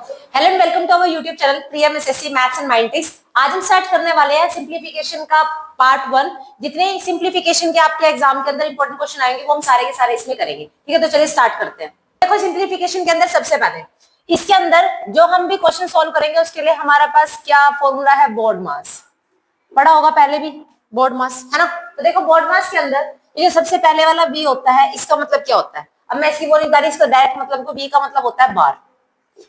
Hello and welcome to our YouTube channel Priyam SSC maths and mind tricks. आज हम start करने वाले हैं सिंप्लीफिकेशन का पार्ट 1। जितने सिंप्लीफिकेशन के आपके एग्जाम के अंदर इंपॉर्टेंट क्वेश्चन आएंगे वो हम सारे के सारे इसमें करेंगे। ठीक है, तो चलिए स्टार्ट करते हैं। देखो सिंप्लीफिकेशन के अंदर सबसे पहले इसके अंदर जो हम भी क्वेश्चन सॉल्व करेंगे उसके लिए हमारे पास क्या फॉर्मूला है, बोर्ड मास। पढ़ा होगा पहले भी बोर्ड मास, है ना। तो देखो बोर्ड मास के अंदर ये सबसे पहले वाला बी होता है, इसका मतलब क्या होता है। अब मैं इसकी बोलिंग करी, इसका डायरेक्ट मतलब को बी का मतलब होता है बार।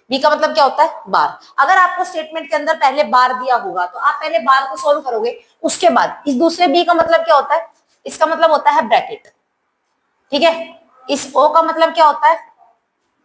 बी का मतलब क्या होता है, बार। अगर आपको स्टेटमेंट के अंदर पहले बार दिया होगा तो आप पहले बार को सोल्व करोगे, उसके बाद इस दूसरे बी का मतलब क्या होता है, इसका मतलब होता है ब्रैकेट। ठीक है, इस ओ का मतलब क्या होता है,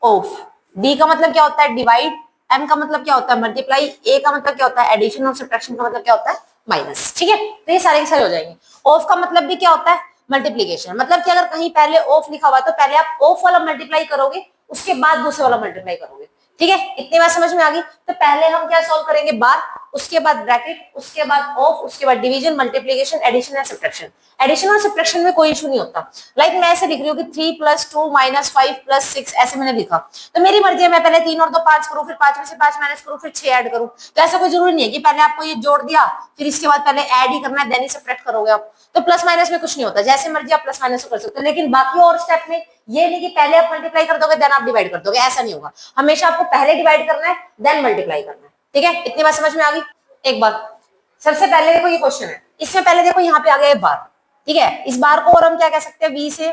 ऑफ। डी का मतलब क्या होता है, डिवाइड। एम का मतलब क्या होता है, मल्टीप्लाई। ए का मतलब क्या होता है, एडिशन। और सब्ट्रैक्शन का मतलब क्या होता है, माइनस। ठीक है, तो ये सारे के सारे हो जाएंगे। ऑफ का मतलब भी क्या होता है, मल्टीप्लीकेशन। मतलब कि अगर कहीं पहले ऑफ लिखा हुआ तो पहले आप ऑफ वाला मल्टीप्लाई करोगे, उसके बाद दूसरे वाला मल्टीप्लाई करोगे। ठीक है, इतनी बात समझ में आ गई। तो पहले हम क्या सॉल्व करेंगे, बार, उसके बाद ब्रैकेट, उसके बाद ऑफ, उसके बाद डिवीजन, मल्टीप्लीकेशन, एडिशन या सब्ट्रैक्शन। एडिशन और सब्ट्रैक्शन में कोई इशू नहीं होता। लाइक मैं ऐसे लिख रही हूँ कि 3 + 2 - 5 + 6 ऐसे मैंने लिखा, तो मेरी मर्जी है मैं पहले 3 और 2 5 करूँ, फिर 5 में से 5 माइनस करूँ, फिर 6 ऐड करूँ। तो ऐसा कोई जरूरी नहीं है कि पहले आपको ये जोड़ दिया फिर इसके बाद पहले ऐड ही करना है, देन ही सब्ट्रैक्ट करोगे आप। तो प्लस माइनस में कुछ नहीं होता, जैसे मर्जी आप प्लस माइनस कर सकते हो। लेकिन बाकी और स्टेप में ये नहीं कि पहले आप मल्टीप्लाई कर दोगे देन आप डिवाइड कर दोगे, ऐसा नहीं होगा। हमेशा आपको पहले डिवाइड करना है देन मल्टीप्लाई करना है। ठीक है, इतनी बात समझ में आ गई। एक बार सबसे पहले देखो ये क्वेश्चन है, इसमें पहले देखो यहाँ पे आ गया बार। ठीक है, इस बार को और हम क्या कह सकते हैं, वी से,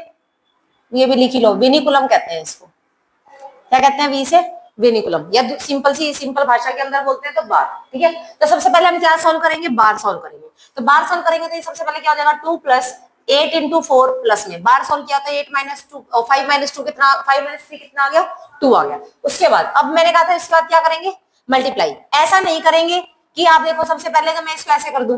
ये भी लिख लो, विनिकुलम कहते हैं इसको। क्या कहते हैं, वी से विनिकुलम, या सिंपल भाषा के अंदर बोलते हैं तो बार। ठीक है, तो सबसे पहले हम क्या सॉल्व करेंगे, बार सॉल्व करेंगे। तो बार सॉल्व करेंगे तो सबसे पहले क्या हो जाएगा, 2 + 8 × 4 प्लस में बार सॉल्व किया तो 8 - 2 और 5 - 2 कितना, 5 - 3 कितना आ गया, 2 आ गया। उसके बाद अब मैंने कहा था इसके बाद क्या करेंगे, मल्टीप्लाई। ऐसा नहीं करेंगे कि आप देखो सबसे पहले तो मैं इसको ऐसे कर दूं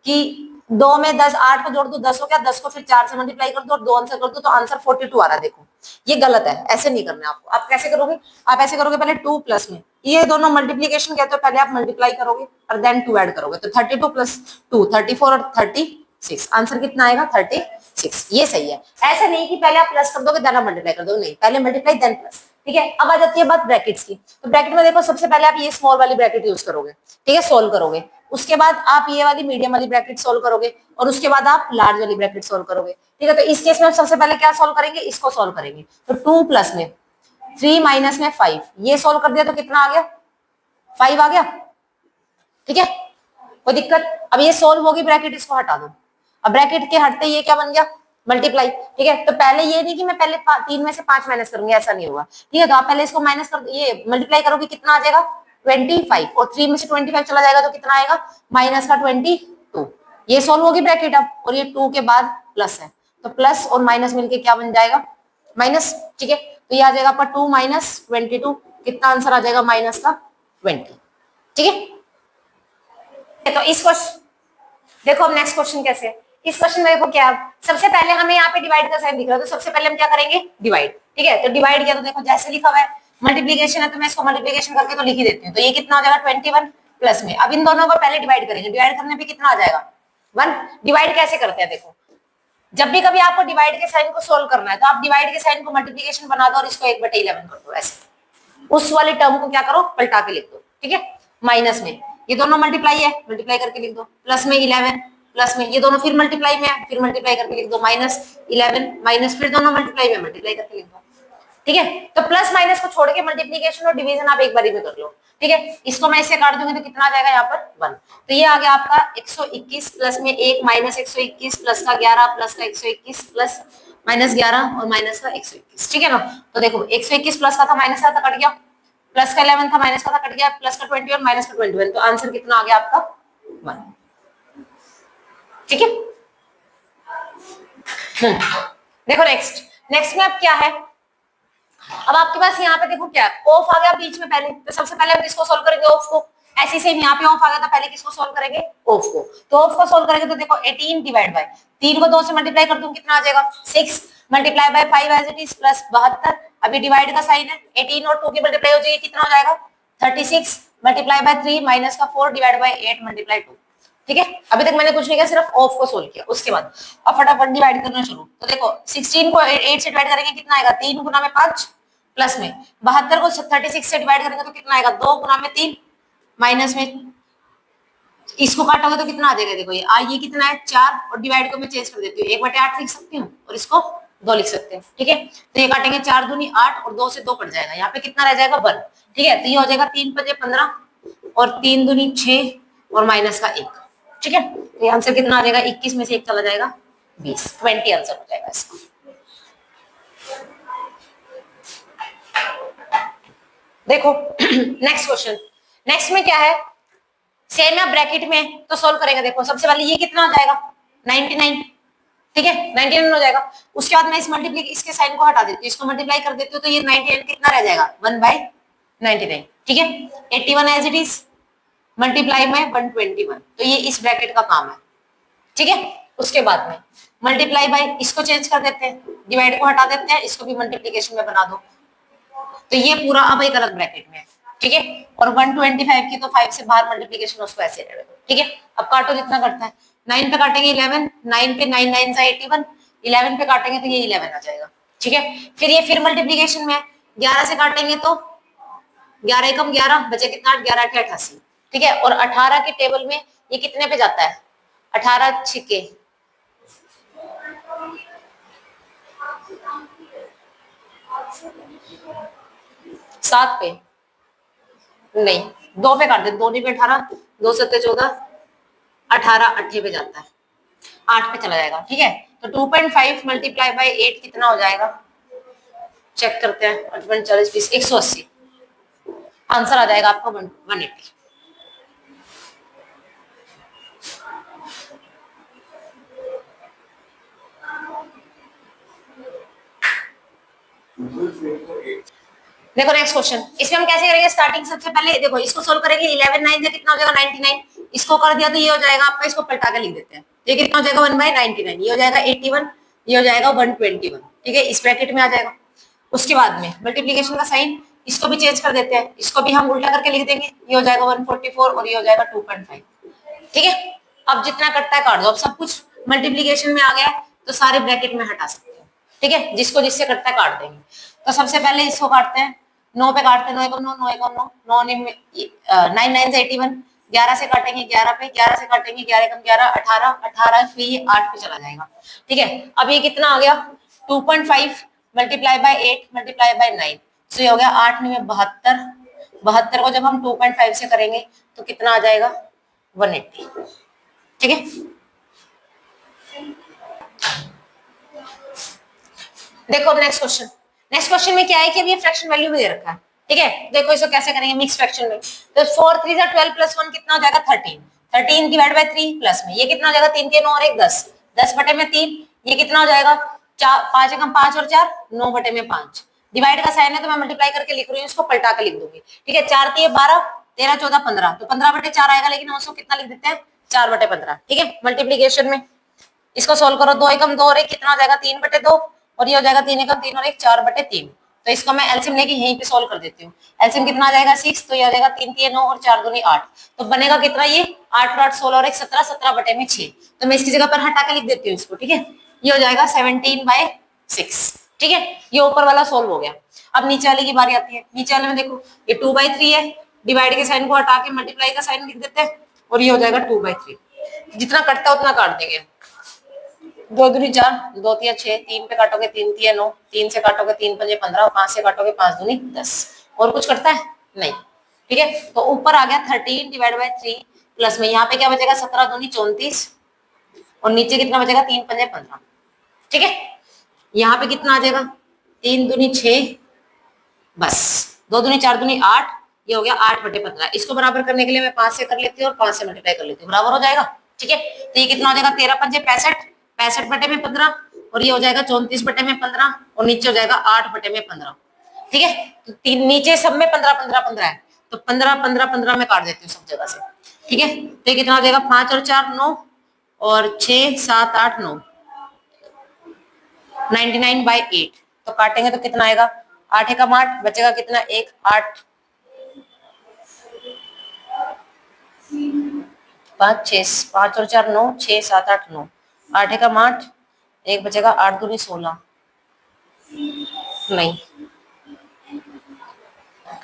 कि 2 में 10, 8 को जोड़ दो 10 हो गया, 10 को फिर 4 से मल्टीप्लाई कर दो और 2 आंसर कर दो तो आंसर 42 आ रहा है। देखो ये गलत है, ऐसे नहीं करना है आपको। आप कैसे करोगे, आप ऐसे करोगे, पहले 2 प्लस में ये दोनों मल्टीप्लीकेशन कहते हो, पहले आप मल्टीप्लाई करोगे और देन 2 ऐड करोगे तो 32 + 2 34 और 36 आंसर कितना आएगा, 36। ये सही है। ऐसा नहीं कि पहले आप प्लस कर दोगे देन आप मल्टीप्लाई कर दोगे, नहीं, पहले मल्टीप्लाई देन प्लस। ठीक है, अब आ जाती है बात ब्रैकेट्स की। तो ब्रैकेट में देखो सबसे पहले आप ये स्मॉल वाली ब्रैकेट यूज करोगे। ठीक है, सोल्व करोगे। उसके बाद आप ये वाली मीडियम वाली ब्रैकेट सोल्व करोगे और उसके बाद आप लार्ज वाली ब्रैकेट सोल्व करोगे। ठीक है, तो इस केस में हम सबसे पहले क्या सोल्व करेंगे, इसको सोल्व करेंगे। तो 2 प्लस में 3 माइनस में 5, ये सोल्व कर दिया तो कितना आ गया, 5 आ गया। ठीक है, कोई दिक्कत। अब ये सोल्व होगी ब्रैकेट, इसको हटा दो। अब ब्रैकेट के हटते ये क्या बन गया, मल्टीप्लाई। ठीक है, तो पहले ये नहीं कि मैं पहले 3 में से 5 माइनस करूंगी, ऐसा नहीं होगा। ठीक है, तो आप पहले इसको माइनस कर, ये मल्टीप्लाई करोगे कितना आ जाएगा, 25। और 3 में से 25 चला जाएगा तो कितना आएगा, माइनस का 22। ये सोल्व होगी ब्रैकेट अब, और ये 2 के बाद प्लस है तो प्लस और माइनस मिलके क्या बन जाएगा, माइनस। ठीक है, तो ये आ जाएगा आपका 2 - 22, कितना आंसर आ जाएगा, माइनस का 20। ठीक है, तो इस क्वेश्चन देखो अब नेक्स्ट क्वेश्चन कैसे है। इस क्वेश्चन में देखो क्या, सबसे पहले हमें यहाँ पे डिवाइड का साइन दिख रहा है तो सबसे पहले हम क्या करेंगे, डिवाइड। ठीक है, तो डिवाइड किया तो देखो जैसे लिखा हुआ है, मल्टीप्लीकेशन है तो मैं इसको मल्टीप्लीकेशन करके तो लिख ही देती हूँ। तो ये कितना हो जाएगा, 21 प्लस में। अब इन दोनों को पहले डिवाइड करेंगे, डिवाइड करने पे कितना आ जाएगा, 1। डिवाइड कैसे करते हैं, देखो जब भी कभी आपको डिवाइड के साइन को सोल्व करना है तो आप डिवाइड के साइन को मल्टीप्लीकेशन बना दो और इसको 1/11 कर दो। ऐसे उस वाले टर्म को क्या करो, पलटा के लिख दो। ठीक है, माइनस में ये दोनों मल्टीप्लाई है, मल्टीप्लाई करके लिख दो। प्लस में 11, प्लस में ये दोनों फिर मल्टीप्लाई में है, फिर मल्टीप्लाई करके लिख दो। -11 माइनस फिर दोनों मल्टीप्लाई में, मल्टीप्लाई करके लिख दो। ठीक है, तो प्लस माइनस को छोड़ के मल्टीप्लीकेशन और डिवीजन आप एक बारी में कर लो। ठीक है, इसको मैं इससे काट दूंगी तो कितना आ जाएगा यहाँ पर 1। तो ये आ गया आपका 121 प्लस में 1 माइनस 121 प्लस का 11 प्लस का 121 प्लस -11 और माइनस का 121। ठीक है ना, तो देखो 121 प्लस का था माइनस का था, कट गया। प्लस का 11 था माइनस का था, कट गया। प्लस का 21 माइनस का 21, तो आंसर कितना आ गया आपका 1। ठीक है, देखो नेक्स्ट नेक्स्ट में अब क्या है, अब आपके पास यहाँ पे देखो क्या है, ऑफ आ गया बीच में पहले, तो सबसे पहले हम किसको सोल्व करेंगे, ऑफ को। ऐसे सेम यहाँ पे ऑफ आ गया था, पहले किसको सोल्व करेंगे, ऑफ को। तो ऑफ को सोल्व करेंगे तो देखो 18 डिवाइड बाय 3 को 2 से मल्टीप्लाई कर दूं कितना आ जाएगा, 6 multiply by 5 as it is plus 72। अभी डिवाइड का साइन है, 18 और 2 की मल्टीप्लाई हो जाएगी, कितना हो जाएगा 36 मल्टीप्लाई बाय 3 माइनस का 4 डिवाइड बाय 8 मल्टीप्लाई 2। ठीक है, अभी तक मैंने कुछ नहीं किया, सिर्फ ऑफ को सोल्व किया। उसके बाद अब फटाफट डिवाइड करना शुरू। तो देखो 16 को 8 से डिवाइड करेंगे कितना आएगा, 3 गुना में 5 प्लस में 72 को 36 से डिवाइड करेंगे तो कितना आएगा, 2 गुना में 3, माइनस में इसको काटोगे तो कितना आ जाएगा, देखो ये कितना है 4, और डिवाइड को मैं चेंज कर देती हूँ, 1/8 लिख सकती हूँ और इसको 2 लिख सकते हैं, ठीक है। तो ये काटेंगे 4 दूनी 8 और 2 से 2 कट जाएगा, यहाँ पे कितना रह जाएगा 1, ठीक है। तो ये हो जाएगा 3 5 15 और 3 दूनी 6 और माइनस का 1, ठीक है। तो ये आंसर कितना आ जाएगा, 21 में से 1 चला जाएगा 20, 20 आंसर हो जाएगा इसका। देखो नेक्स्ट क्वेश्चन, नेक्स्ट में क्या है, सेम है ब्रैकेट में तो सोल्व करेंगे। देखो सबसे पहले ये कितना हो जाएगा 99, ठीक है 99 हो जाएगा। उसके बाद मैं इस मल्टीप्लाई इसके साइन को हटा देती हूँ, इसको मल्टीप्लाई कर देती हूँ तो ये 99 कितना रह जाएगा 1/99, ठीक है। 81 एज इट इज मल्टीप्लाई में 121, तो ये इस ब्रैकेट का काम है, ठीक है। उसके बाद में मल्टीप्लाई बाय इसको चेंज कर देते हैं, डिवाइड को हटा देते हैं, इसको भी मल्टीप्लिकेशन में बना दो, तो ये पूरा अब एक अलग ब्रैकेट में है, ठीक है। और 125 की तो 5 से बाहर मल्टीप्लिकेशन उसको ऐसे रहने दो, ठीक है। अब काटो जितना करता है, 9 पे काटेंगे 11, 9 पे 9 9 से 81, 11 पे काटेंगे तो ये 11 आ जाएगा, ठीक है। फिर ये फिर मल्टीप्लिकेशन में 11 से काटेंगे तो 11 एकम 11 बचे कितना 11 8 88, ठीक है। और 18 के टेबल में ये कितने पे जाता है 18 छिके 7 पे, नहीं 2 पे काट दे, 2 नहीं पे 18, 2 7 14, 18 8 पे जाता है, 8 पे चला जाएगा, ठीक है। तो 2.5 मल्टीप्लाई बाय 8 कितना हो जाएगा, चेक करते हैं, 8 40 20 180, आंसर आ जाएगा आपको 180। देखो नेक्स्ट क्वेश्चन, इसमें हम कैसे करेंगे, स्टार्टिंग सबसे पहले देखो इसको सोल्व करेंगे, 11 9 से कितना हो जाएगा 99, इसको कर दिया तो ये हो जाएगा आपका, इसको पलटा के लिख देते हैं, ये कितना हो जाएगा 1/99, ये हो जाएगा 81, ये हो जाएगा 121, ठीक है, इस ब्रैकेट में आ जाएगा। उसके बाद में मल्टीप्लिकेशन का साइन इसको भी चेंज कर देते हैं, इसको भी हम उल्टा करके लिख देंगे, ये हो जाएगा 144 और ये हो जाएगा 2.5, ठीक है। अब जितना कटता है काट दो, अब सब कुछ मल्टीप्लिकेशन में आ गया तो सारे ब्रैकेट में हटा सकते हैं, ठीक है, जिसको जिससे कटता है काट देंगे। तो सबसे पहले इसको काटते हैं, 9 पे काटते हैं, 9 एकम 9 9 एकम 9 9 9 9 से 81, 11 से काटेंगे 11 पे, 11 से काटेंगे 11 एकम 11 18 18 पे ये 8 पे चला जाएगा, ठीक है। अब ये कितना आ गया 2.5 मल्टीप्लाई बाय 8 मल्टीप्लाई बाय 9, तो ये हो गया 8 9 72, 72 को जब हम 2.5 से करेंगे तो कितना आ जाएगा 180, ठीक है। देखो नेक्स्ट क्वेश्चन, नेक्स्ट क्वेश्चन में क्या है कि अभी फ्रैक्शन वैल्यू भी दे रखा है, ठीक है। देखो इसको कैसे करेंगे मिक्स फ्रैक्शन में, तो 4 3 12 प्लस 1 कितना हो जाएगा 13, 13 डिवाइड बाय 3 प्लस में ये कितना हो जाएगा 3 के 9 और 1 10, 10 बटे में 3, ये कितना हो जाएगा 5 एकम 5 और 4 9 बटे में 5, डिवाइड का साइन है तो मैं मल्टीप्लाई करके लिख रही हूँ, इसको पलटा के लिख दूंगी, ठीक है। 4 3 12 13 14 15, तो 15 बटे 4 आएगा, लेकिन उसको कितना लिख देते हैं 4 बटे 15, ठीक है। मल्टीप्लीकेशन में इसको सोल्व करो, 2 एकम 2 और 1 कितना हो जाएगा 3 बटे 2 और ये हो जाएगा 3 एकम 3 और 1 4 बटे 3, तो इसको मैं एलसीएम लेके यहीं पे सोल्व कर देती हूँ। एलसीएम कितना आ जाएगा 6, तो ये हो जाएगा 3 3 9 और 4 दूनी 8, तो बनेगा कितना ये 8 8 16 और 1 17, 17 बटे में 6, तो मैं इसकी जगह पर हटा के लिख देती हूँ इसको, ठीक है। ये हो जाएगा 17/6, ठीक है। ये ऊपर वाला सोल्व हो गया। अब नीचे वाले की बारी आती है, नीचे वाले में देखो ये 2/3 है, डिवाइड के साइन को हटा के मल्टीप्लाई का साइन लिख देते हैं और ये हो जाएगा 2/3, जितना कटता है उतना काट देंगे, 2 दूनी 4 2 तिया 6, 3 पे काटोगे 3 तिया 9, 3 से काटोगे 3 पंजे 15 और 5 से काटोगे 5 दूनी 10, और कुछ कटता है नहीं, ठीक है। तो ऊपर आ गया 13 डिवाइड बाय 3 प्लस में यहाँ पे क्या बचेगा 17 दूनी 34 और नीचे कितना बचेगा 3 पंजे 15, ठीक है। यहाँ पे कितना आ जाएगा 3 दूनी 6, बस 2 दूनी 4 दूनी 8, ये हो गया 8 बटे 15, इसको बराबर करने के लिए मैं 5 से कर लेती हूँ और 5 से मल्टीप्लाई कर लेती हूँ, बराबर हो जाएगा, ठीक है। तो ये कितना हो जाएगा 13 पंजे 65, 65 बटे में 15 और ये हो जाएगा 34 बटे में 15 और नीचे हो जाएगा 8 बटे में 15, ठीक है। तो नीचे सब में 15 15 15 है, तो 15 15 15 में काट देती हूँ सब जगह से, ठीक है। तो ये कितना हो जाएगा 5 और 4 9 और 6 7 8 9, 99/8, तो काटेंगे तो कितना आएगा 8 एकम 8 बचेगा कितना 1 8 5 6 5 और 4 9 6 7 8 9, 8 एकम 8 1 बचेगा 8 दूनी 16, नहीं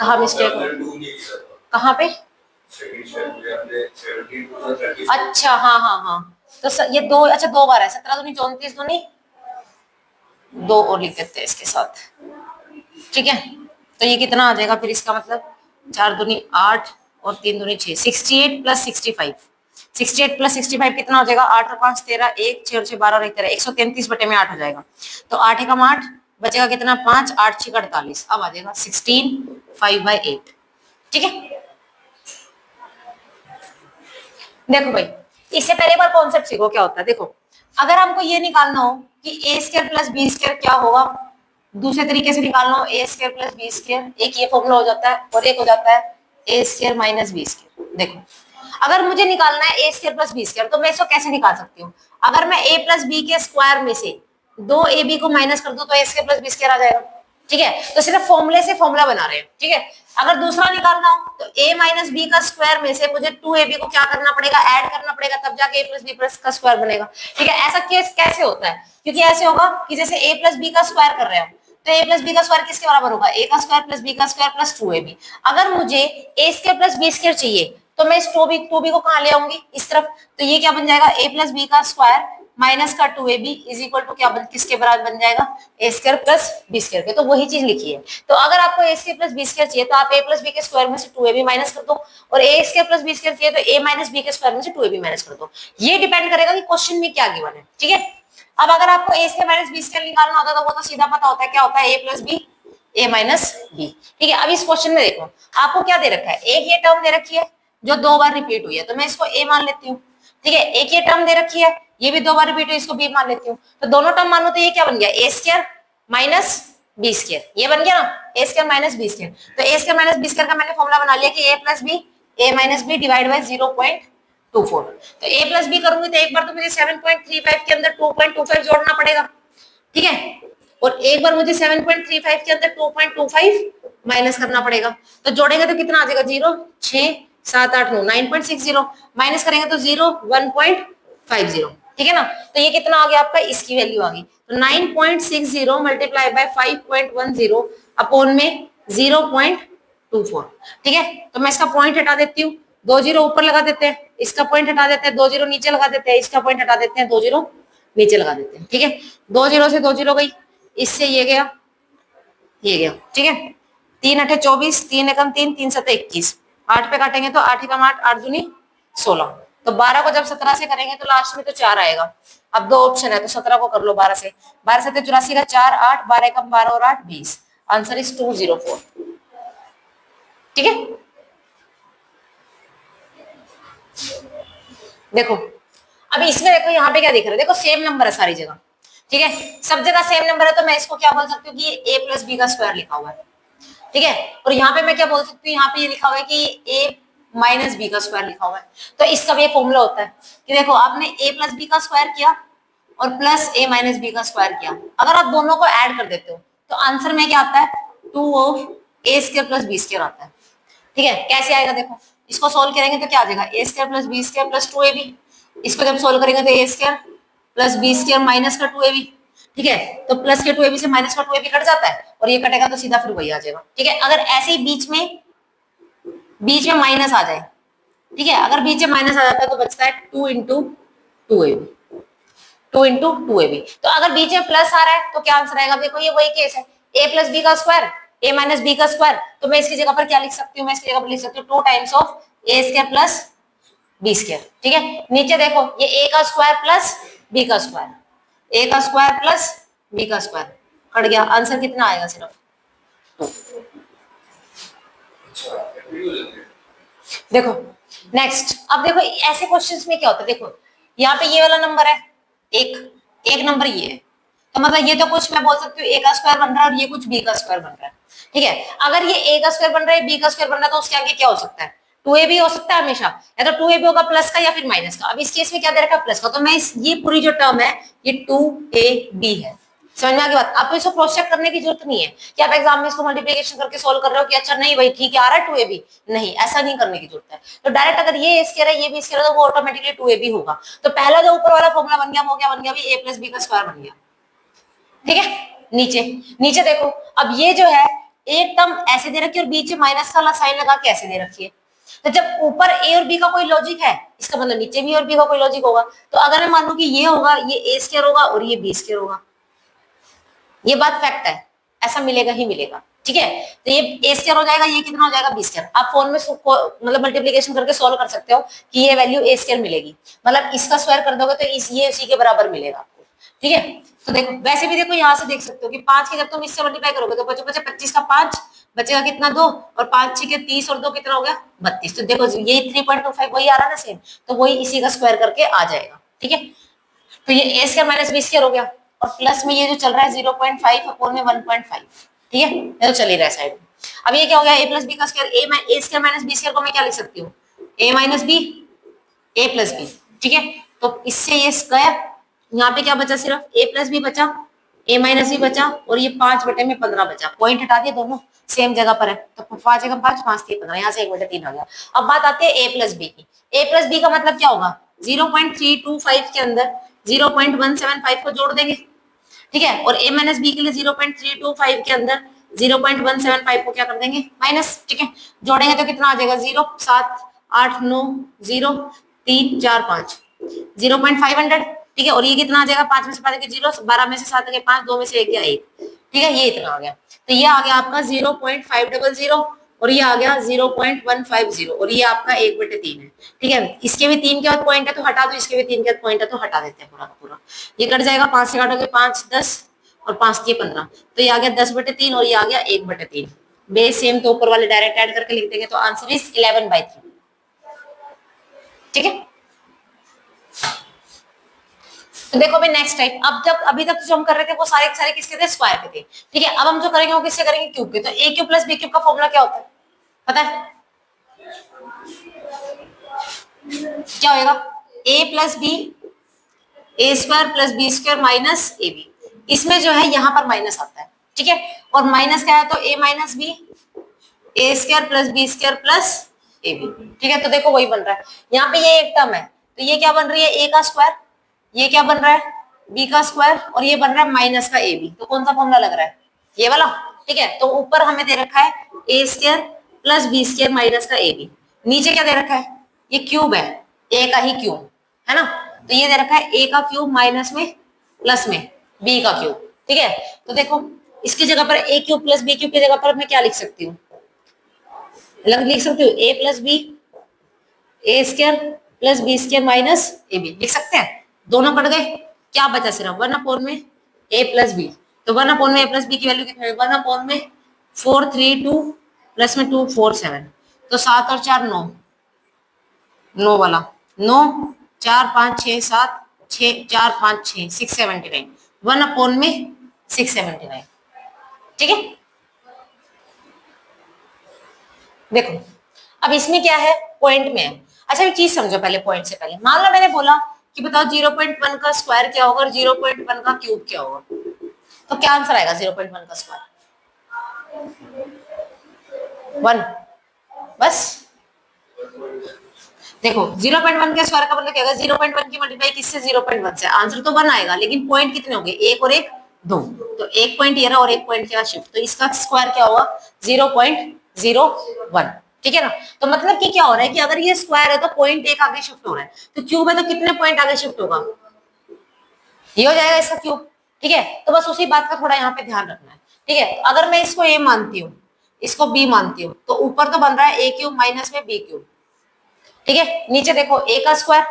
कहाँ मिस्टेक हो, कहाँ पे? अच्छा हाँ हाँ हाँ, तो ये दो, अच्छा 2 बार है, 17 दूनी 34 दूनी 2 और लिख देते हैं इसके साथ, ठीक है। तो ये कितना आ जाएगा फिर इसका मतलब, 4 दूनी 8 और 3 दूनी 6, 68 प्लस 65, 68 प्लस 65 कितना हो जाएगा, 8 और 5 13, 1 6 और 6 12 और 1 13, 133 बटे में 8 हो जाएगा। तो 8 एकम 8 बचेगा कितना, 5, 8 6 48, अब आ जाएगा 16 5/8, ठीक है। देखो भाई, इससे पहले बार कॉन्सेप्ट सीखो क्या होता है। देखो अगर हमको ये निकालना हो कि ए स्क्वायर प्लस बी स्क्वायर क्या होगा, दूसरे तरीके से निकालना हो ए स्क्वायर प्लस बी स्क्वायर, एक ये फॉर्मूला हो जाता है और एक हो जाता है A square minus B square. देखो अगर मुझे निकालना है A square plus B square तो मैं इसको कैसे निकाल सकती हूँ, अगर मैं ए प्लस बी के स्क्वायर में से 2ab को माइनस कर दूं तो A square plus B square आ जाएगा, ठीक है। तो सिर्फ फॉर्मूले से फॉर्मूला बना रहे हैं, ठीक है। अगर दूसरा निकालना हो तो a माइनस बी का स्क्वायर में से मुझे 2ab को क्या करना पड़ेगा, ऐड करना पड़ेगा, तब जाके a प्लस बी प्लस का स्क्वायर बनेगा, ठीक है। ऐसा केस कैसे होता है, क्योंकि ऐसे होगा कि जैसे a प्लस बी का स्क्वायर कर रहे हो तो a प्लस बी का स्क्वायर किसके बराबर होगा, a का स्क्वायर प्लस b का स्क्वायर प्लस 2ab। अगर मुझे a square plus b square चाहिए तो मैं इस 2b को कहां ले आऊंगी, इस तरफ, तो ये क्या बन जाएगा, a प्लस बी का स्क्वायर माइनस का 2ab इज इक्वल टू क्या किसके बराबर बन जाएगा, A square plus B square के। तो वही चीज लिखी है। तो अगर आपको ए स्क्वायर प्लस बी स्क्वायर चाहिए तो आप ए प्लस बी के स्क्वायर में से 2ab माइनस कर दो, और ए स्क्वायर प्लस बी स्क्वायर चाहिए तो ए माइनस बी के स्क्वायर में से 2ab माइनस कर दो। ये डिपेंड करेगा कि क्वेश्चन में क्या गिवन है, ठीक है। अब अगर आपको ए स्क्वायर माइनस बी स्क्वायर निकालना होता है तो वो तो सीधा पता होता है, क्या होता है, ए plus B A minus B, ठीक है। अब इस क्वेश्चन में देखो आपको क्या दे रखा है, एक ये टर्म दे रखी है जो 2 बार रिपीट हुई है तो मैं इसको ए मान लेती हूँ, ठीक है। एक ये टर्म दे रखी है ये भी 2 बार रिपीट हुई, इसको बी मान लेती हूँ। तो दोनों टर्म मानो तो ये क्या बन गया, A square minus B square, ये बन गया ना, A square minus B square. तो A square minus B square का मैंने फॉर्मूला बना लिया कि A plus B A minus B divide by 0.24। तो ए प्लस बी करूंगी तो एक बार तो मुझे 7.35 के अंदर 2.25 जोड़ना पड़ेगा, ठीक है, और एक बार मुझे 7.35 के अंदर 2.25 माइनस करना पड़ेगा। तो जोड़ेंगे तो कितना आ जाएगा, 0 6 7 8 9 9.60, माइनस करेंगे तो 0 1.50, ठीक है ना। तो ये कितना आ गया आपका, इसकी वैल्यू आ गई। तो 9.60 मल्टीप्लाई बाय 5.10 अपॉन में 0.24, ठीक है। तो मैं इसका पॉइंट हटा देती हूँ, 2 0 ऊपर लगा देते हैं, इसका पॉइंट हटा देते हैं, 2 0 नीचे लगा देते हैं, इसका पॉइंट हटा देते हैं, 2 0 नीचे लगा देते हैं, ठीक है। 2 0 से 2 0 गई, इससे ये गया, ये गया, ठीक है। 3 8 24, 3 एकम 3, 3 7 21, 8 पे काटेंगे तो 8 एकम 8, 8 दूनी 16। तो 12 को जब 17 से करेंगे तो लास्ट में तो 4 आएगा। अब 2 ऑप्शन है तो 17 को कर लो 12 से, 12 से 84 का 4 8, 12 एकम 12 और 8 20, आंसर इज 204, ठीक है। देखो अब इसमें देखो यहाँ पे क्या दिख रहा है, देखो सेम नंबर है सारी जगह, ठीक है, सब जगह सेम नंबर है। तो मैं इसको क्या बोल सकती हूँ कि ये a प्लस बी का स्क्वायर लिखा हुआ है, ठीक है। और यहाँ पे मैं क्या बोल सकती हूँ, यहाँ पे ये लिखा हुआ है कि a माइनस बी का स्क्वायर लिखा हुआ है। तो इसका भी फॉर्मूला होता है कि देखो आपने a प्लस बी का स्क्वायर किया और प्लस a माइनस बी का स्क्वायर किया, अगर आप दोनों को ऐड कर देते हो तो आंसर में क्या आता है, 2 of a square plus B square आता है, ठीक है। कैसे आएगा देखो, इसको सोल्व करेंगे तो क्या आ जाएगा, a square plus B square plus 2ab, इसको जब सोल्व करेंगे तो a square plus B square minus का 2ab, ठीक है। तो प्लस के 2ab से माइनस का 2ab कट जाता है और ये कटेगा तो सीधा फिर वही आ जाएगा, ठीक है। अगर ऐसे ही बीच में माइनस आ जाए, ठीक है, अगर बीच में माइनस आ जाता है तो बचता है 2 इंटू 2ab, 2 इंटू 2ab। तो अगर बीच में प्लस आ रहा है तो क्या आंसर आएगा, देखो ये वही केस है, a प्लस बी का स्क्वायर a माइनस बी का स्क्वायर। तो मैं इसकी जगह पर क्या लिख सकती हूँ, मैं इसकी जगह पर लिख सकती हूँ 2 times of a square plus B square, ठीक है। नीचे देखो ये a का स्क्वायर प्लस b का स्क्वायर, a का स्क्वायर प्लस b का स्क्वायर कट गया, आंसर कितना आएगा, सिर्फ 2। देखो नेक्स्ट, अब देखो ऐसे क्वेश्चंस में क्या होता है, देखो यहाँ पे ये वाला नंबर है, एक नंबर ये है, तो मतलब ये तो कुछ मैं बोल सकती हूँ a का स्क्वायर बन रहा है और ये कुछ b का स्क्वायर बन रहा है, ठीक है। अगर ये a का स्क्वायर बन रहा है b का स्क्वायर बन रहा है तो उसके आगे क्या हो सकता है, 2ab हो सकता है हमेशा, या तो 2ab होगा प्लस का या फिर माइनस का। अब इस केस में क्या दे रखा है, प्लस का, तो मैं ये पूरी जो टर्म है ये 2ab है। समझ में आ गई बात, आपको इसको क्रॉस चेक करने की जरूरत नहीं है कि आप एग्जाम में इसको मल्टीप्लिकेशन करके सॉल्व कर रहे हो कि अच्छा नहीं भाई ठीक है आ रहा है 2ab, नहीं ऐसा नहीं करने की जरूरत है। तो डायरेक्ट अगर ये स्क्वायर है ये भी स्क्वायर है तो वो ऑटोमेटिकली 2ab होगा। तो पहला जो ऊपर वाला फॉर्मूला बन गया वो क्या बन गया, a प्लस बी का स्क्वायर बन गया, ठीक है। नीचे देखो अब ये जो है एक टर्म ऐसे दे रखी है और बीच में माइनस का साइन लगा के ऐसे दे रखी है। तो जब ऊपर ए और बी का कोई लॉजिक है, इसका मतलब नीचे बी और बी का कोई लॉजिक होगा। तो अगर मैं मान लूं कि ये होगा, ये ए स्क्वायर होगा और ये बी स्क्वायर होगा, ये बात फैक्ट है, ऐसा मिलेगा ही मिलेगा। ठीक है, तो ये ए स्क्वायर हो जाएगा, ये कितना हो जाएगा बी स्क्वायर। आप फोन में मतलब मल्टीप्लिकेशन करके सॉल्व कर सकते हो कि ये वैल्यू ए स्क्वायर मिलेगी, मतलब इसका स्क्वायर कर दोगे तो ये उसी के बराबर मिलेगा आपको। ठीक है, तो देखो वैसे भी देखो यहाँ से देख सकते हो कि 5 के जब तुम इससे मल्टीप्लाई करोगे तो बचे 25 का 5 बचेगा कितना 2, और 5 6 के 30 और 2 कितना हो गया 32। तो देखो ये 3.25 वही आ रहा है ना सेम, तो वही इसी का स्क्वायर करके आ जाएगा। ठीक है, तो ये ए स्क्वायर माइनस बी स्क्वायर हो गया, और प्लस में ये जो चल रहा है 0.5 अपॉन में 1.5। ठीक है, ये तो चल ही रहा है साइड में। अब ये क्या हो गया, ए प्लस बी का स्क्वायर, ए स्क्वायर माइनस बी स्क्वायर को मैं क्या लिख सकती हूँ, ए माइनस बी, ए प्लस बी। ठीक है, तो इससे ये स्क्वायर, यहाँ पे क्या बचा, सिर्फ ए प्लस बी बचा, ए माइनस बी बचा, और ये 5/15 बचा। पॉइंट हटा दिया, दोनों सेम जगह पर है, तो 5 एकम 5, 5 3 15, यहाँ से 1/3 आ गया। अब बात आती है ए प्लस बी की। ए प्लस बी का मतलब क्या होगा, 0.325 के अंदर 0.175 को जोड़ देंगे। ठीक है, और a माइनस बी के लिए 0.325 के अंदर 0.175 को क्या कर देंगे, माइनस। ठीक है, जोड़ेंगे तो कितना आ जाएगा, 0 7 8 9 0 3 4 5 0.500। ठीक है, और ये कितना आ जाएगा, 5 में से 5 के 0, 12 में से 7 के 5, 2 में से 1 गया 1। ठीक है, ये इतना आ गया, तो ये आ गया आपका 0.500, और ये आ गया 0.150, और ये आपका 1/3 है। ठीक है, इसके भी 3 के बाद पॉइंट है तो हटा दो, इसके भी 3 के बाद पॉइंट है तो हटा देते हैं पूरा का पूरा। ये कट जाएगा, 5 से काटोगे 5 10 और 5 के 15, तो ये आ गया 10/3 और ये आ गया 1/3। बेस सेम तो ऊपर वाले डायरेक्ट ऐड करके लिख देंगे, तो आंसर इज 11/3। ठीक है, तो देखो भाई नेक्स्ट टाइप। अब जब अभी तक जो हम कर रहे थे वो सारे सारे किसके थे, स्क्वायर के थे। ठीक है, अब हम जो करेंगे वो किससे करेंगे, क्यूब के। तो A cube plus B cube का फॉर्मूला क्या होता है, पता है क्या होगा, A plus B, A square plus B square minus A B. इसमें जो है यहाँ पर माइनस आता है। ठीक है, और माइनस क्या है, तो A minus B, A square plus B square plus A B. ठीक है, तो देखो वही बन रहा है। यहाँ पे ये एक टर्म है, तो ये क्या बन रही है, ए का स्क्वायर, ये क्या बन रहा है, बी का स्क्वायर, और ये बन रहा है माइनस का ए बी। तो कौन सा फॉर्मूला लग रहा है, ये वाला। ठीक है, तो ऊपर हमें दे रखा है A square plus B square minus का ए बी। नीचे क्या दे रखा है, ये क्यूब है, ए का ही क्यूब है ना, तो ये दे रखा है ए का क्यूब माइनस में प्लस में बी का क्यूब। ठीक है, तो देखो इसकी जगह पर ए क्यूब प्लस बी क्यूब की जगह पर मैं क्या लिख सकती हूँ, लिख सकती हूँ A plus B, A square plus B square minus A B लिख सकते हैं। दोनों कट गए, क्या बचा, सिर्फ 1/में ए प्लस बी। तो 1/में ए प्लस बी की वैल्यू कितनी है, 1/में 432 प्लस में 2 4 7, तो 7 और 4 9, 9 वाला 9 4 5 6 7 6 4 5 6 679, 1/में 679। ठीक है, देखो अब इसमें क्या है, पॉइंट में है। अच्छा एक चीज समझो पहले, पॉइंट से पहले मान लो मैंने बोला कि बताओ 0.1 का स्क्वायर क्या होगा और 0.1 का क्यूब क्या होगा, तो क्या आंसर आएगा 0.1 का स्क्वायर, 1। बस देखो 0.1 के स्क्वायर का मतलब क्या होगा, 0.1 की मल्टीप्लाई किससे, 0.1 से। आंसर तो 1 आएगा, लेकिन पॉइंट कितने होंगे, एक और एक 2, तो एक पॉइंट ये रहा और एक पॉइंट क्या शिफ्ट, तो इसका स्क्वायर क्या होगा 0.01। ठीक है ना, तो मतलब कि क्या हो रहा है कि अगर ये स्क्वायर है तो पॉइंट एक आगे शिफ्ट हो रहा है, तो क्यूब है तो कितने पॉइंट आगे शिफ्ट होगा, ये हो जाएगा इसका क्यूब। ठीक है, तो बस उसी बात का थोड़ा यहाँ पे ध्यान रखना है। ठीक है, अगर मैं इसको ए मानती हूँ, इसको बी मानती हूँ, तो ऊपर तो बन रहा है ए क्यूब माइनस में बी क्यूब। ठीक है, नीचे देखो ए का स्क्वायर,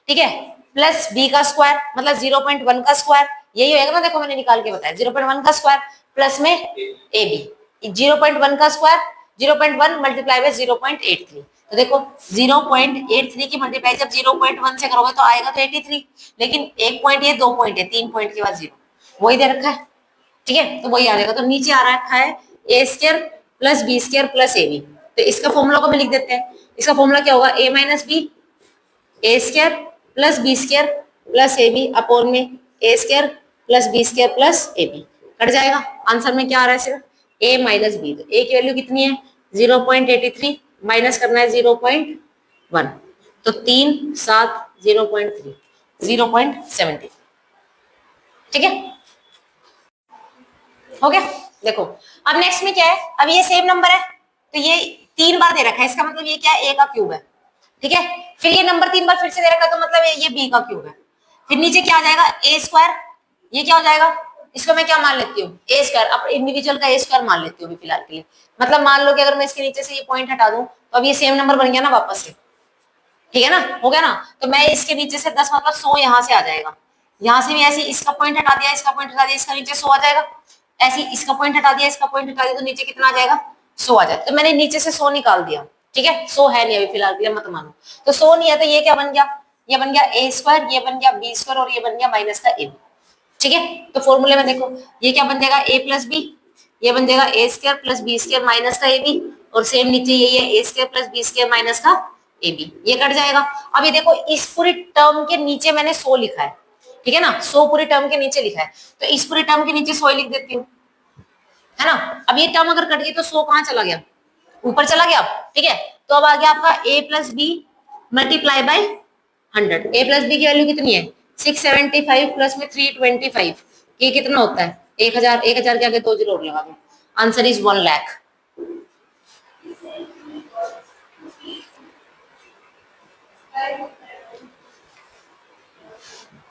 ठीक है, प्लस बी का स्क्वायर मतलब 0.1 का स्क्वायर, यही होगा ना, देखो मैंने निकाल के बताया 0.1 का स्क्वायर प्लस में ए बी, 0.1 का स्क्वायर 0.1 मल्टीप्लाई बाय 0.83, तो देखो 0.83 की मल्टीप्लाई जब 0.1 से करोगे तो आएगा तो 83, लेकिन एक पॉइंट ये 2 पॉइंट है, 3 पॉइंट के बाद 0 वही दे रखा है। ठीक है, तो वही आ जाएगा, तो नीचे आ रखा है A square plus B square plus A B. तो इसका फॉर्मूला को भी लिख देते हैं, इसका फॉर्मूला क्या होगा, A minus B, A square plus B square plus A B upon में A square plus B square plus A B. Cut जाएगा, आंसर में क्या आ रहा है, सिर्फ ए माइनस बी। तो ए की वैल्यू कितनी है 0.83, माइनस करना है 0.1, तो 3 7 0.3 0.70। ठीक है, हो गया, देखो अब नेक्स्ट में क्या है, अब ये सेम नंबर है तो ये 3 बार दे रखा है, इसका मतलब ये क्या है, ए का क्यूब है, ठीक है। फिर ये नंबर 3 बार फिर से दे रखा है तो मतलब ये बी का क्यूब है। फिर नीचे क्या आ जाएगा, ए स्क्वायर, ये क्या हो जाएगा, इसको मैं क्या मान लेती हूँ, ए स्क्वायर, अब इंडिविजुअल का ए स्क्वायर मान लेती हूँ फिलहाल के लिए। मतलब मान लो कि अगर मैं इसके नीचे से ये पॉइंट हटा दूं तो अब ये सेम नंबर बन गया ना वापस से, ठीक है ना, हो गया ना। तो मैं इसके नीचे से 10 मतलब 100 यहाँ से आ जाएगा, यहाँ से भी ऐसे इसका पॉइंट हटा दिया, इसका पॉइंट हटा दिया, इसका नीचे 100 आ जाएगा, ऐसे इसका पॉइंट हटा दिया, इसका पॉइंट हटा दिया, तो नीचे कितना आ जाएगा, 100 आ जाएगा। तो मैंने नीचे से 100 निकाल दिया, ठीक है, 100 है नहीं अभी फिलहाल के लिए, मत मानो। तो 100 नहीं है तो ये क्या बन गया, ये बन गया ए स्क्वायर, ये बन गया बी स्क्वायर और ये बन गया माइनस का ए, ठीक है। तो फॉर्मूले में देखो ये क्या बन जाएगा, ए प्लस बी, ये बन जाएगा A square plus B square minus का ए बी, और सेम नीचे यही है A square plus B square minus का ए बी, ये कट जाएगा। अब ये देखो इस पूरी टर्म के नीचे मैंने 100 लिखा है, ठीक है ना, 100 पूरी टर्म के नीचे लिखा है, तो इस पूरी टर्म के नीचे 100 लिख देती हूँ, है ना। अब ये टर्म अगर कट गई तो 100 कहाँ चला गया, ऊपर चला गया, ठीक है। तो अब आ गया आपका a plus B multiply by 100, A plus B की वैल्यू कितनी है 675 प्लस में 325, ये कितना होता है 1000, 1000 के आगे 2 जीरो और लगा दो, आंसर इज 1 लाख।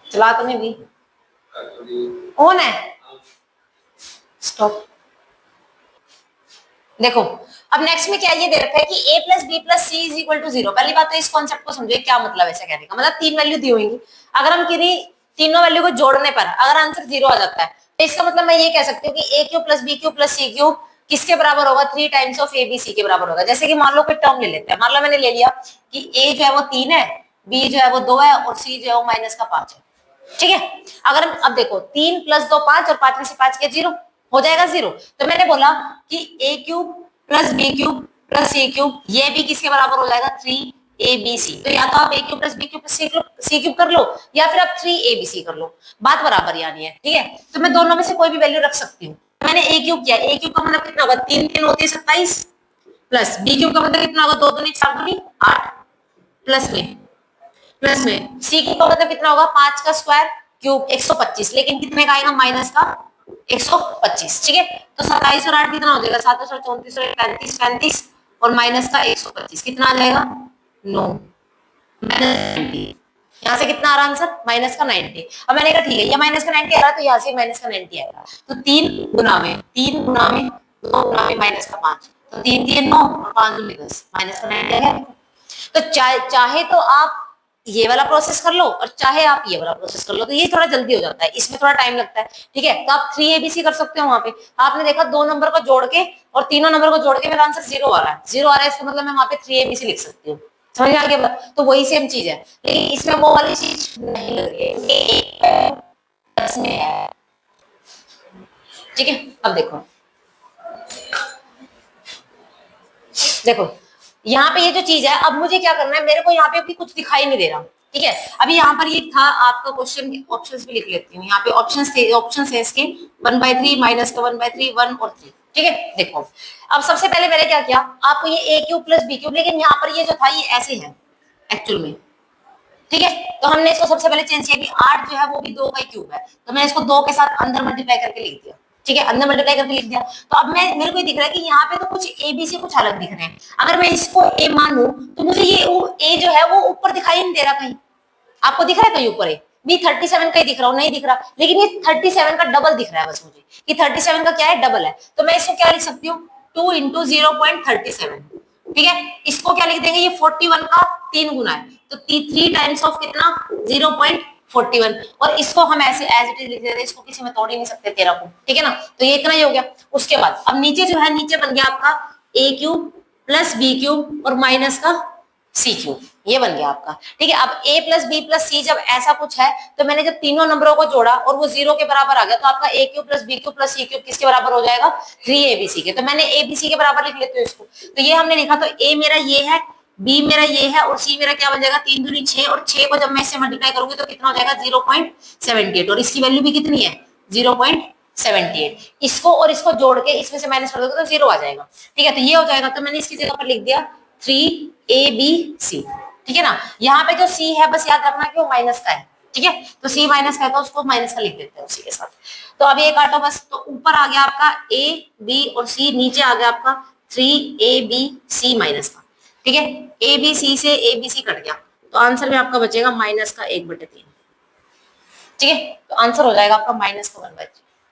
चला तो नहीं भी ऑन है, स्टॉप। देखो अब नेक्स्ट में क्या ये दे रखा है कि a plus B plus C is equal to 0। पहली बात तो इस कॉन्सेप्ट को समझो, क्या मतलब ऐसा कहने का, मतलब 3 वैल्यू दी होंगी, अगर हम किन्हीं तीनों वैल्यू को जोड़ने पर अगर आंसर 0 आ जाता है तो इसका मतलब मैं ये कह सकती हूँ कि a cube plus B cube plus C cube किसके बराबर होगा, 3 times of A B C के बराबर होगा। जैसे कि मान लो कोई टर्म ले लेते हैं, मान लो मैंने ले लिया कि a जो है वो 3 है, b जो है वो 2 है और c जो है वो माइनस का 5 है, ठीक है। अगर हम अब देखो 3 प्लस 2 5 और 5 में से 5 के 0 हो जाएगा 0, तो मैंने बोला कि a cube plus B cube plus C cube, ये भी किसके बराबर हो जाएगा 3abc। तो या तो आप a cube plus B cube plus C cube कर लो या फिर आप 3abc कर लो, बात बराबर यानी है, ठीक है। तो मैं दोनों में से कोई भी वैल्यू रख सकती हूँ। मैंने a क्यूब किया, a क्यूब का मतलब कितना होगा 3 3 होती है 27, प्लस बी क्यूब का मतलब कितना होगा 2 दूनी 4 दूनी 8, प्लस में सी क्यूब का मतलब कितना होगा 5 का स्क्वायर क्यूब 125, लेकिन कितने का आएगा माइनस का 125, ठीक है। तो 27 और 8 कितना हो जाएगा 7 और 34 और 35 35 और माइनस का 125 कितना आ जाएगा 9 माइनस 90। यहाँ से कितना आ रहा आंसर माइनस का 90। अब मैंने कहा ठीक है ये माइनस का 90 आ रहा है तो यहाँ से माइनस का 90 आएगा, तो 3 गुना में 2 गुना में माइनस का 5, तो 3 3 9 और 5 2 10 माइनस का 90 आ गया। तो चाहे तो आप ये वाला प्रोसेस कर लो और चाहे आप ये वाला प्रोसेस कर लो, तो ये थोड़ा जल्दी हो जाता है, इसमें थोड़ा टाइम लगता है, ठीक है। तो आप 3abc कर सकते हो, वहां पे आपने देखा 2 नंबर को जोड़ के और तीनों नंबर को जोड़ के मेरा आंसर 0 आ रहा है, 0 आ रहा है, इसका मतलब मैं वहां पे 3abc लिख सकती हूँ, समझ में आ गया। तो वही सेम चीज है, लेकिन इसमें वो वाली चीज नहीं लग रही है, ठीक है। अब देखो यहाँ पे ये जो चीज है, अब मुझे क्या करना है, मेरे को यहाँ पे अभी कुछ दिखाई नहीं दे रहा, ठीक है। अभी यहाँ पर ये था आपका क्वेश्चन, ऑप्शंस भी लिख लेती हूँ, यहाँ पे ऑप्शंस है इसके 1/3 माइनस का 1/3 1 और 3, ठीक है। देखो अब सबसे पहले मैंने क्या किया, आपको ये a cube plus B cube, लेकिन यहाँ पर ये जो था ये ऐसे है एक्चुअल में, ठीक है। तो हमने इसको सबसे पहले चेंज किया कि 8 जो है वो भी 2 का क्यूब है, तो मैं इसको 2 के साथ अंदर मल्टीप्लाई करके लिख दिया, ठीक है, अंदर मल्टीप्लाई करके लिख दिया। तो अब मैं मेरे को ये दिख रहा है कि यहाँ पे तो कुछ ए बी सी कुछ अलग दिख रहे हैं, अगर मैं इसको ए मानूं तो मुझे ये ए जो है वो ऊपर दिखाई नहीं दे रहा कहीं, आपको दिख रहा है कहीं ऊपर है बी 37 का ही दिख रहा हो, नहीं दिख रहा, लेकिन ये 37 का डबल दिख रहा है बस मुझे, कि 37 का क्या है डबल है, तो मैं इसको क्या लिख सकती हूँ 2 इंटू 0.37, ठीक है। इसको क्या लिख देंगे, ये 41 का 3 गुना है, तो 3 टाइम्स ऑफ कितना 0.41, और इसको हम ऐसे एज इट इज लिख देते हैं, इसको किसी में तोड़ ही नहीं सकते 13 को, ठीक है ना। तो ये इतना ही हो गया। उसके बाद अब नीचे जो है, नीचे बन गया आपका a cube plus B cube और माइनस का सी क्यूब, ये बन गया आपका, ठीक है। अब a प्लस बी प्लस सी जब ऐसा कुछ है, तो मैंने जब तीनों नंबरों को जोड़ा और वो 0 के बराबर आ गया, तो आपका a cube plus B cube plus C cube किसके बराबर हो जाएगा 3abc के, तो मैंने abc के बराबर लिख लेती हूँ इसको, तो ये हमने लिखा, तो a मेरा ये है, b मेरा ये है और c मेरा क्या बन जाएगा 3 दूनी 6, और 6 को जब मैं इससे मल्टीप्लाई करूंगी तो कितना हो जाएगा 0.78, और इसकी वैल्यू भी कितनी है 0.78। इसको और इसको जोड़ के इसमें से माइनस कर दोगे तो 0 आ जाएगा, ठीक है। तो ये हो जाएगा, तो मैंने इसकी जगह पर लिख दिया 3abc, ठीक है ना। यहाँ पे जो c है बस याद रखना कि वो माइनस का है, ठीक है, तो सी माइनस का है तो उसको माइनस का लिख देते हैं उसी के साथ। तो अब ये काटो बस, तो ऊपर आ गया आपका ए बी और सी, नीचे आ गया आपका 3ab माइनस का। ठीक है, ए बी सी से ए बी सी कट गया, तो आंसर में आपका बचेगा माइनस का 1/3। ठीक है, तो आंसर हो जाएगा आपका माइनस का 1/3।